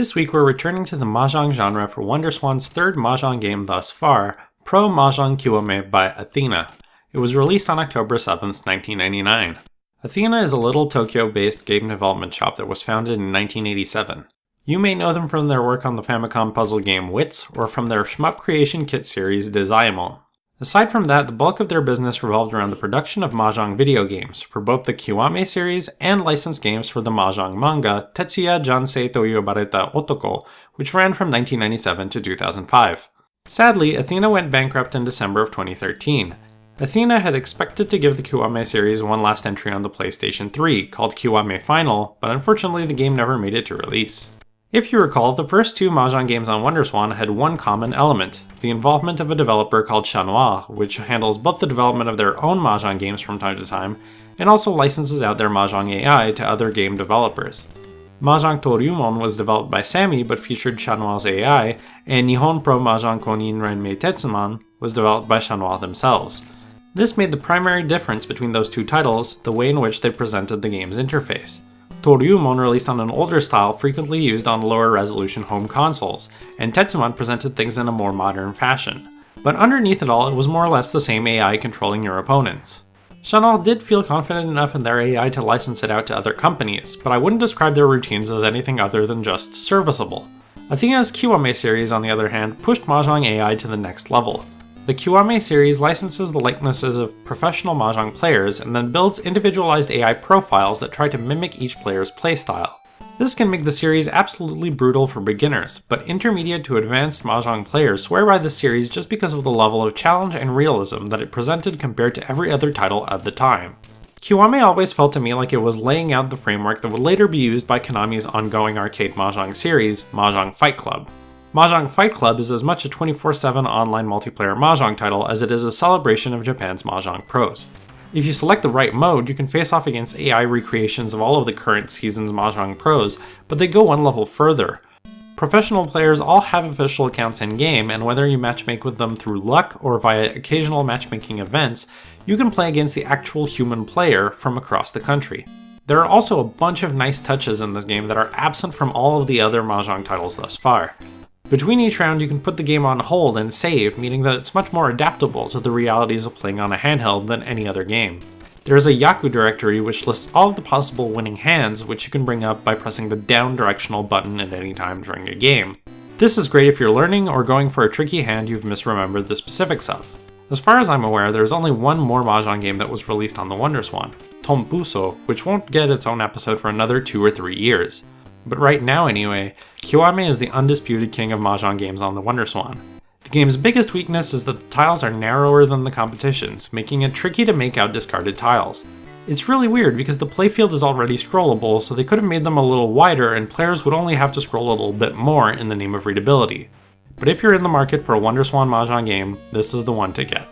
This week we're returning to the Mahjong genre for WonderSwan's third Mahjong game thus far, Pro Mahjong Kiwame by Athena. It was released on October 7th, 1999. Athena is a little Tokyo-based game development shop that was founded in 1987. You may know them from their work on the Famicom puzzle game Wits, or from their shmup creation kit series Desaimon. Aside from that, the bulk of their business revolved around the production of Mahjong video games for both the Kiwame series and licensed games for the Mahjong manga Tetsuya Jansei to Yobareta Otoko, which ran from 1997 to 2005. Sadly, Athena went bankrupt in December of 2013. Athena had expected to give the Kiwame series one last entry on the PlayStation 3, called Kiwame Final, but unfortunately the game never made it to release. If you recall, the first two Mahjong games on WonderSwan had one common element, the involvement of a developer called Chat Noir, which handles both the development of their own Mahjong games from time to time, and also licenses out their Mahjong AI to other game developers. Mahjong Toryumon was developed by Sammy but featured Chat Noir's AI, and Nihon Pro Mahjong Konin Renmei Tetsuman was developed by Chat Noir themselves. This made the primary difference between those two titles the way in which they presented the game's interface. Toryumon released on an older style frequently used on lower resolution home consoles, and Tetsuman presented things in a more modern fashion. But underneath it all, it was more or less the same AI controlling your opponents. Chat Noir did feel confident enough in their AI to license it out to other companies, but I wouldn't describe their routines as anything other than just serviceable. Athena's Kiwame series, on the other hand, pushed Mahjong AI to the next level. The Kiwame series licenses the likenesses of professional Mahjong players and then builds individualized AI profiles that try to mimic each player's playstyle. This can make the series absolutely brutal for beginners, but intermediate to advanced Mahjong players swear by the series just because of the level of challenge and realism that it presented compared to every other title at the time. Kiwame always felt to me like it was laying out the framework that would later be used by Konami's ongoing arcade Mahjong series, Mahjong Fight Club. Mahjong Fight Club is as much a 24/7 online multiplayer Mahjong title as it is a celebration of Japan's Mahjong pros. If you select the right mode, you can face off against AI recreations of all of the current season's Mahjong pros, but they go one level further. Professional players all have official accounts in-game, and whether you matchmake with them through luck or via occasional matchmaking events, you can play against the actual human player from across the country. There are also a bunch of nice touches in this game that are absent from all of the other Mahjong titles thus far. Between each round, you can put the game on hold and save, meaning that it's much more adaptable to the realities of playing on a handheld than any other game. There is a Yaku directory which lists all of the possible winning hands, which you can bring up by pressing the down directional button at any time during a game. This is great if you're learning or going for a tricky hand you've misremembered the specifics of. As far as I'm aware, there's only one more Mahjong game that was released on the WonderSwan, Tombuso, which won't get its own episode for another 2 or 3 years. But right now anyway, Kiwame is the undisputed king of Mahjong games on the WonderSwan. The game's biggest weakness is that the tiles are narrower than the competition's, making it tricky to make out discarded tiles. It's really weird because the playfield is already scrollable, so they could have made them a little wider and players would only have to scroll a little bit more in the name of readability. But if you're in the market for a WonderSwan Mahjong game, this is the one to get.